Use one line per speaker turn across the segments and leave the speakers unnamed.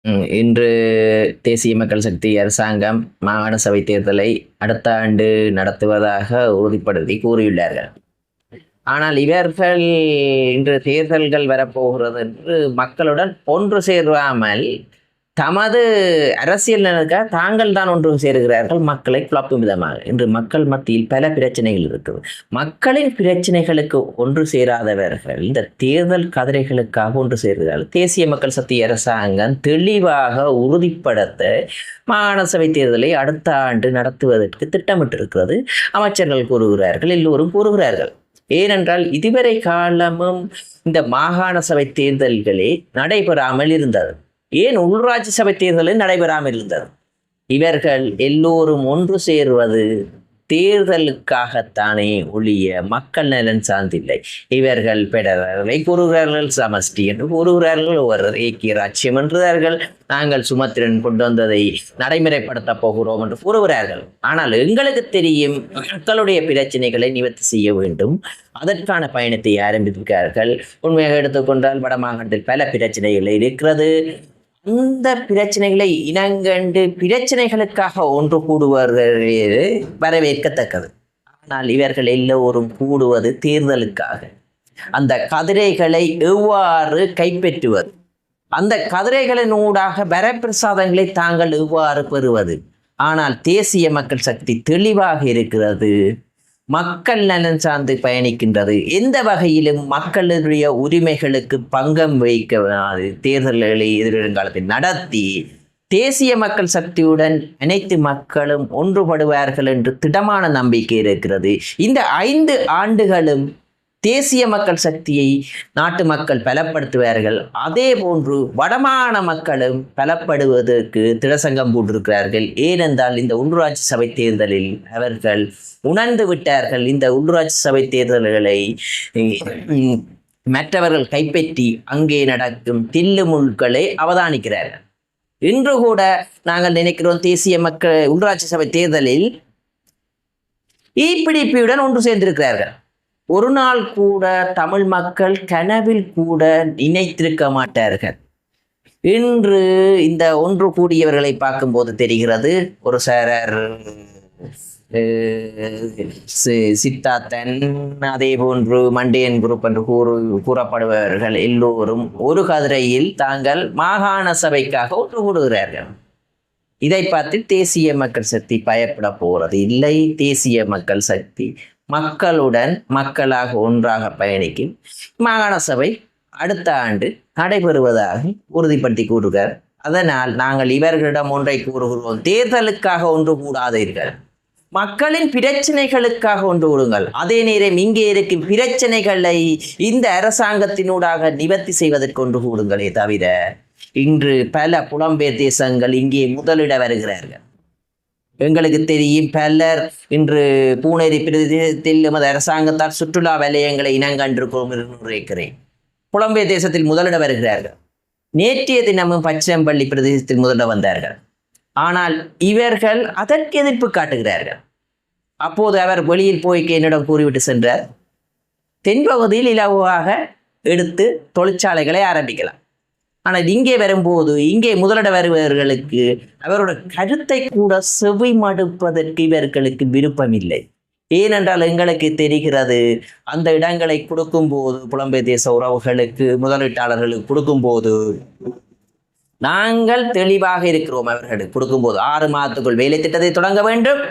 இன்று தேசிய மக்கள் சக்தி அரசாங்கம் மாகாண சபை தேர்தலை அடுத்த ஆண்டு நடத்துவதாக உறுதிப்படுத்தி கூறியுள்ளார்கள். ஆனால் இவர்கள் இன்று தேர்தல்கள் வரப்போகிறது என்று மக்களுடன் ஒன்று சேராமல் தமது அரசியல் நலனுக்காக தாங்கள் தான் ஒன்று சேருகிறார்கள், மக்களை குழப்பும் விதமாக. இன்று மக்கள் மத்தியில் பல பிரச்சனைகள் இருக்குது. மக்களின் பிரச்சனைகளுக்கு ஒன்று சேராதவர்கள் இந்த தேர்தல் கதிரைகளுக்காக ஒன்று சேர்கிறார்கள். தேசிய மக்கள் சக்தி அரசாங்கம் தெளிவாக உறுதிப்படுத்த மாகாண சபை தேர்தலை அடுத்த ஆண்டு நடத்துவதற்கு திட்டமிட்டிருக்கிறது. அமைச்சர்கள் கூறுகிறார்கள், எல்லோரும் கூறுகிறார்கள். ஏனென்றால் இதுவரை காலமும் இந்த மாகாண சபை தேர்தல்களே நடைபெறாமல் இருந்தது. ஏன் உள்ளூராட்சி சபை தேர்தலில் நடைபெறாமல் இருந்தது? இவர்கள் எல்லோரும் ஒன்று சேருவது தேர்தலுக்காகத்தானே ஒழிய மக்கள் நலன் சார்ந்தில்லை. இவர்கள் பெடரலை கூறுகிறார்கள், சமஷ்டி என்று கூறுகிறார்கள், ஒரு ஏக்கிய ராட்சியம் என்றார்கள், நாங்கள் சுமத்திரன் கொண்டு வந்ததை நடைமுறைப்படுத்த போகிறோம் என்று கூறுகிறார்கள். ஆனால் எங்களுக்கு தெரியும், மக்களுடைய பிரச்சனைகளை நிவர்த்தி செய்ய வேண்டும், அதற்கான பயணத்தை ஆரம்பித்திருக்கிறார்கள். உண்மையாக எடுத்துக்கொண்டால் வடமாகாணத்தில் பல பிரச்சனைகள் இருக்கிறது. இந்த பிரச்சனைகளை இனங்கண்டு பிரச்சனைகளுக்காக ஒன்று கூடுவார்களே வரவேற்கத்தக்கது. ஆனால் இவர்கள் எல்லோரும் கூடுவது தேர்தலுக்காக. அந்த கதிரைகளை எவ்வாறு கைப்பற்றுவது, அந்த கதிரைகளின் ஊடாக வரப்பிரசாதங்களை தாங்கள் எவ்வாறு பெறுவது. ஆனால் தேசிய மக்கள் சக்தி தெளிவாக இருக்கிறது, மக்கள் நலன் சார்ந்து பயணிக்கின்றது. எந்த வகையிலும் மக்களுடைய உரிமைகளுக்கு பங்கம் வைக்க தேர்தல்களை எதிர்காலத்தில் நடத்தி தேசிய மக்கள் சக்தியுடன் அனைத்து மக்களும் ஒன்றுபடுவார்கள் என்று திடமான நம்பிக்கை இருக்கிறது. இந்த 5 ஆண்டுகளும் தேசிய மக்கள் சக்தியை நாட்டு மக்கள் பலப்படுத்துவார்கள். அதே போன்று வடமாகாண மக்களும் பலப்படுவதற்கு திடசங்கம் போட்டிருக்கிறார்கள். ஏனென்றால் இந்த உள்ளூராட்சி சபை தேர்தலில் அவர்கள் உணர்ந்து விட்டார்கள், இந்த உள்ளூராட்சி சபை தேர்தல்களை மற்றவர்கள் கைப்பற்றி அங்கே நடக்கும் தில்லுமுள்களை அவதானிக்கிறார்கள். இன்று கூட நாங்கள் நினைக்கிறோம், தேசிய மக்கள் உள்ளூராட்சி சபை தேர்தலில் ஈபிடிபியுடன் ஒன்று சேர்ந்திருக்கிறார்கள். ஒரு நாள் கூட தமிழ் மக்கள் கனவில் கூட நினைத்திருக்க மாட்டார்கள். இன்று இந்த ஒன்று கூடியவர்களை பார்க்கும்போது தெரிகிறது, ஒரு சாரர் சித்தார்த்தன், அதே போன்று மண்டேன் குரூப் என்று கூறப்படுபவர்கள் எல்லோரும் ஒரு கதிரையில் தாங்கள் மாகாண சபைக்காக ஒன்று கூடுகிறார்கள். இதை பார்த்து தேசிய மக்கள் சக்தி பயப்பட போறது இல்லை. தேசிய மக்கள் சக்தி மக்களுடன் மக்களாக ஒன்றாக பயணிக்கும். மாகாண சபை அடுத்த ஆண்டு நடைபெறுவதாக உறுதிப்படுத்தி கூறுகிறார். அதனால் நாங்கள் இவர்களிடம் ஒன்றை கூறுகிறோம், தேர்தலுக்காக ஒன்று கூடாதீர்கள், மக்களின் பிரச்சனைகளுக்காக ஒன்று கூடுங்கள். அதே நேரம் இங்கே இருக்கும் பிரச்சனைகளை இந்த அரசாங்கத்தினூடாக நிவர்த்தி செய்வதற்கு ஒன்று கூடுங்களே தவிர, இன்று பல புலம்பெயர் தேசங்கள் இங்கே முதலிட வருகிறார்கள். எங்களுக்கு தெரியும், பலர் இன்று பூனேரி பிரதேசத்தில் எமது அரசாங்கத்தால் சுற்றுலா வலயங்களை இனங்கண்டிருக்கிறோம் என்று நினைக்கிறேன். புலம்பெயர் தேசத்தில் முதலிட வருகிறார்கள். நேற்றைய தினமும் பச்சம்பள்ளி பிரதேசத்தில் முதலிட வந்தார்கள். ஆனால் இவர்கள் அதற்கு எதிர்ப்பு காட்டுகிறார்கள். அப்போது அவர் வெளியில் போய் என்னிடம் கூறிவிட்டு சென்றார், தென்பகுதியில் இலவாக எடுத்து தொழிற்சாலைகளை ஆரம்பிக்கலாம். ஆனால் இங்கே வரும்போது இங்கே முதலிட வருபவர்களுக்கு அவரோட கருத்தை கூட செவி மடுப்பதற்கு இவர்களுக்கு விருப்பமில்லை. ஏனென்றால் எங்களுக்கு தெரிகிறது, அந்த இடங்களை கொடுக்கும்போது புலம்பெயர் தேச உறவுகளுக்கு முதலீட்டாளர்களுக்கு கொடுக்கும்போது நாங்கள் தெளிவாக இருக்கிறோம். அவர்களுக்கு கொடுக்கும்போது 6 மாதத்துக்குள் வேலை திட்டத்தை தொடங்க வேண்டும்.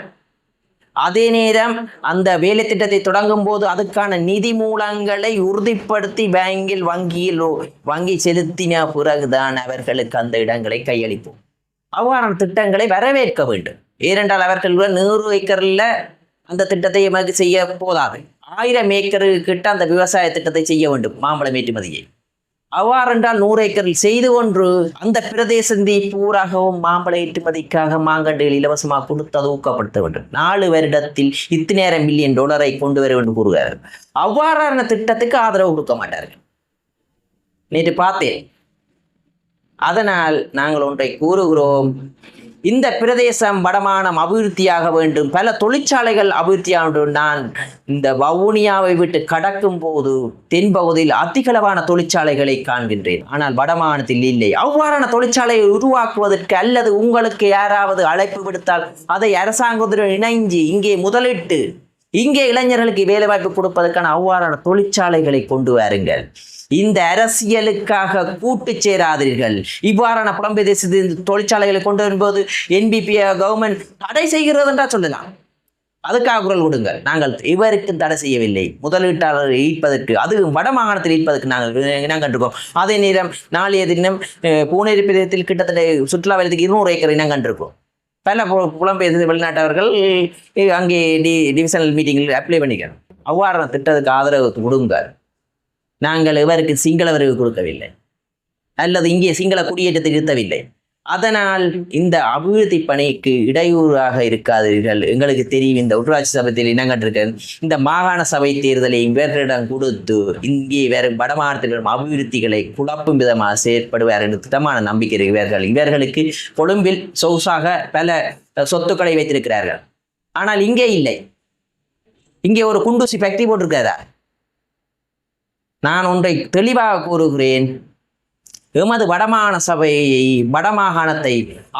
அதே நேரம் அந்த வேலை திட்டத்தை தொடங்கும் போது அதுக்கான நிதி மூலங்களை உறுதிப்படுத்தி வங்கி செலுத்தின பிறகுதான் அவர்களுக்கு அந்த இடங்களை கையளிப்போம். அவ்வாறான திட்டங்களை வரவேற்க வேண்டும். ஏனென்றால் அவர்கள் 100 ஏக்கரில் அந்த திட்டத்தை செய்ய போதாது, 1000 ஏக்கரு கிட்ட அந்த விவசாய திட்டத்தை செய்ய வேண்டும், மாம்பழம் ஏற்றுமதியை. அவ்வாறென்றால் 100 ஏக்கரில் செய்து கொன்று அந்த பிரதேசத்தை பூராகவும் மாம்பழ ஏற்றுமதிக்காக மாங்கண்டுகள் இலவசமாக கொடுத்து ஊக்கப்படுத்த வேண்டும். 4 வருடத்தில் இத்தனை $1 மில்லியன் கொண்டு வர வேண்டும் கூறுகிறார்கள். அவ்வாறான திட்டத்துக்கு ஆதரவு கொடுக்க மாட்டார்கள். நேற்று பார்த்தேன். அதனால் நாங்கள் ஒன்றை கூறுகிறோம், இந்த பிரதேசம் வடமானம் அபிவிருத்தியாக வேண்டும், பல தொழிற்சாலைகள் அபிவிருத்தியாக வேண்டும். நான் இந்த வவுனியாவை விட்டு கடக்கும் போது தென்பகுதியில் அதிகளவான தொழிற்சாலைகளை காண்கின்றேன், ஆனால் வடமானத்தில் இல்லை. அவ்வாறான தொழிற்சாலையை உருவாக்குவதற்கு அல்லது உங்களுக்கு யாராவது அழைப்பு விடுத்தால் அதை அரசாங்கத்துடன் இணைஞ்சு இங்கே முதலிட்டு இங்கே இளைஞர்களுக்கு வேலைவாய்ப்பு கொடுப்பதற்கான அவ்வாறான தொழிற்சாலைகளை கொண்டு வாருங்கள். இந்த அரசியலுக்காக கூட்டு சேராதீர்கள். இவ்வாறான புலம்பெயர் தேசத்தின் தொழிற்சாலைகளை கொண்டு வரும்போது என்பிபி கவர்மெண்ட் தடை செய்கிறது என்றால் சொல்லலாம், அதுக்காக குரல் கொடுங்கள். நாங்கள் இவருக்கு தடை செய்யவில்லை, முதலீட்டாளர் ஈர்ப்பதற்கு, அது வடமாகாணத்தில் ஈர்ப்பதற்கு நாங்கள் இனம் கண்டிருக்கோம். அதே நேரம் நாளைய தினம் பூனேரி பிரதேசத்தில் கிட்டத்தட்ட சுற்றுலா வலயத்துக்கு 200 ஏக்கர் இனம் கண்டிருக்கோம். பல புலம்பெயர் வெளிநாட்டவர்கள் அங்கே டிவிஷனல் மீட்டிங்கில் அப்ளை பண்ணிக்கிறோம். அவ்வாறான திட்டத்துக்கு ஆதரவு கொடுங்க. நாங்கள் இவருக்கு சிங்கள வரிவு கொடுக்கவில்லை அல்லது இங்கே சிங்கள குடியேற்றத்தை நிறுத்தவில்லை. அதனால் இந்த அபிவிருத்தி பணிக்கு இடையூறாக இருக்காதீர்கள். எங்களுக்கு தெரியும், இந்த உள்ளாட்சி சபையில் இனங்கண்டிருக்க இந்த மாகாண சபை தேர்தலை இவர்களிடம் கொடுத்து இங்கே வேறு வடமாநிலத்தில் வரும் அபிவிருத்திகளை குழப்பும் விதமாக செயற்படுவார் என்று திட்டமான நம்பிக்கை இருக்கிறார்கள். இவர்களுக்கு கொழும்பில் சொகுசாக பல சொத்துக்களை வைத்திருக்கிறார்கள், ஆனால் இங்கே இல்லை. இங்கே ஒரு குண்டூசி ஃபேக்டரி போட்டிருக்கிறதா? நான் ஒன்றை தெளிவாக கூறுகிறேன், எமது வடமாகாண சபையை வடமாகாணத்தை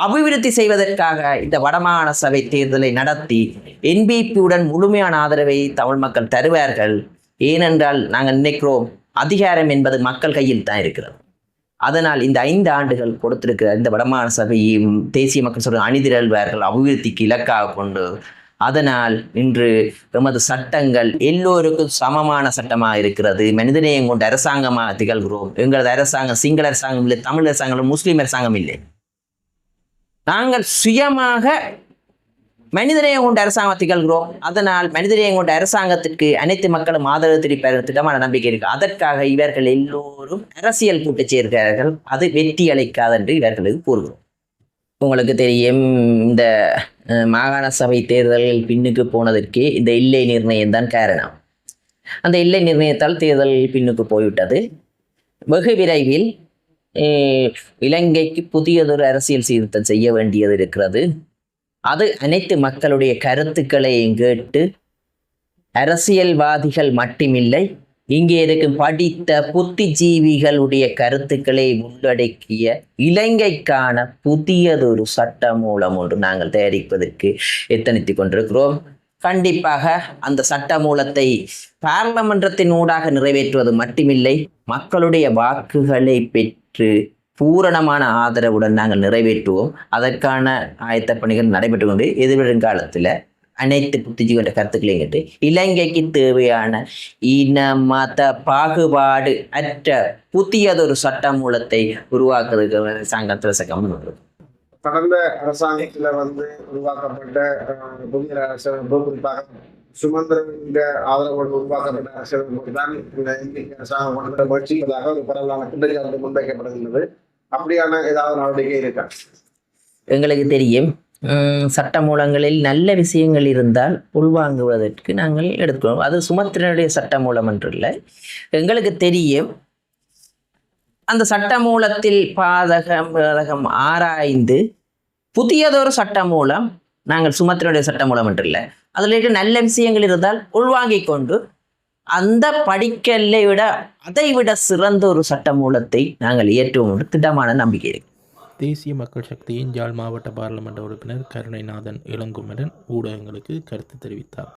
அபிவிருத்தி செய்வதற்காக இந்த வடமாகாண சபை தேர்தலை நடத்தி என்பிபியுடன் முழுமையான ஆதரவை தமிழ் மக்கள் தருவார்கள். ஏனென்றால் நாங்கள் நினைக்கிறோம், அதிகாரம் என்பது மக்கள் கையில் தான் இருக்கிறது. அதனால் இந்த 5 ஆண்டுகள் கொடுத்திருக்கிற இந்த வடமாகாண சபையும் தேசிய மக்கள் சொல்ற அணிதிரள்வார்கள் அபிவிருத்திக்கு இலக்காக கொண்டு. அதனால் இன்று எமது சட்டங்கள் எல்லோருக்கும் சமமான சட்டமாக இருக்கிறது. மனிதநேயம் கொண்ட அரசாங்கமாக திகழ்கிறோம். எங்களது அரசாங்கம் சிங்கள அரசாங்கம் இல்லை, தமிழ் அரசாங்கம், முஸ்லீம் அரசாங்கம் இல்லை. நாங்கள் சுயமாக மனிதநேயம் கொண்ட அரசாங்கம் திகழ்கிறோம். அதனால் மனிதநேயம் கொண்ட அரசாங்கத்திற்கு அனைத்து மக்களும் ஆதரவு தெரிவிப்பார்கள், திட்டமான நம்பிக்கை இருக்கு. அதற்காக இவர்கள் எல்லோரும் அரசியல் கூட்டு சேர்க்கிறார்கள். அது வெற்றி அளிக்காது என்று இவர்களுக்கு கூறுகிறோம். உங்களுக்கு தெரியும், இந்த மாகாண சபை தேர்தல்கள் பின்னுக்கு போனதற்கு இந்த எல்லை நிர்ணயம் தான் காரணம். அந்த எல்லை நிர்ணயத்தால் தேர்தல் பின்னுக்கு போய்விட்டது. வெகு விரைவில் இலங்கைக்கு புதியதொரு அரசியல் சீர்திருத்தம் செய்ய வேண்டியது இருக்கிறது. அது அனைத்து மக்களுடைய கருத்துக்களையும் கேட்டு, அரசியல்வாதிகள் மட்டுமில்லை, இங்கே இருக்கும் படித்த புத்திஜீவிகளுடைய கருத்துக்களை உள்ளடக்கிய இலங்கைக்கான புதியதொரு சட்ட மூலம் ஒன்று நாங்கள் தயாரிப்பதற்கு எத்தனித்துக் கொண்டிருக்கிறோம். கண்டிப்பாக அந்த சட்ட மூலத்தை பாராளுமன்றத்தின் ஊடாக நிறைவேற்றுவது மட்டுமில்லை, மக்களுடைய வாக்குகளை பெற்று பூரணமான ஆதரவுடன் நாங்கள் நிறைவேற்றுவோம். அதற்கான ஆயத்த பணிகள் நடைபெற்று கொண்டு எதிர்வரும் காலத்தில் அனைத்து புத்திஜீவிகள கருத்துக்களையும் கேட்டு இலங்கைக்கு தேவையான இன மத பாகுபாடு அற்ற புதியதொரு சட்ட மூலத்தை உருவாக்குறதுக்கு அரசாங்கத்தில் சக்கம்.
கடந்த அரசாங்கத்தில் உருவாக்கப்பட்ட புதிய அரசமைப்பு, குறிப்பாக சுமந்திரன் ஆதரவோடு உருவாக்கப்பட்ட அரசமைப்பு தான் இந்த இந்திய அரசாங்கம் கொண்ட முயற்சிப்பதாக ஒரு பரவலான குற்றச்சாட்டு முன்வைக்கப்படுகின்றது. அப்படியான ஏதாவது நடவடிக்கை இருக்கா?
எங்களுக்கு தெரியும், சட்ட மூலங்களில் நல்ல விஷயங்கள் இருந்தால் உள்வாங்குவதற்கு நாங்கள் எடுக்கிறோம். அது சுமந்திரனுடைய சட்ட மூலம் என்று இல்லை. எங்களுக்கு தெரியும், அந்த சட்ட மூலத்தில் பாதகம் ஆராய்ந்து புதியதொரு சட்ட மூலம், நாங்கள் சுமந்திரனுடைய சட்ட மூலம் என்று இல்லை, அதில் இருக்க நல்ல விஷயங்கள் இருந்தால் உள்வாங்கிக் கொண்டு அந்த படிக்கல்லை விட அதை விட சிறந்த ஒரு சட்ட மூலத்தை நாங்கள் இயற்றுவோம் என்று திட்டமான நம்பிக்கை இருக்கு.
தேசிய மக்கள் சக்தியின் யாழ் மாவட்ட பாராளுமன்ற உறுப்பினர் கருணைநாதன் இளங்குமரன் ஊடகங்களுக்கு கருத்து தெரிவித்தார்.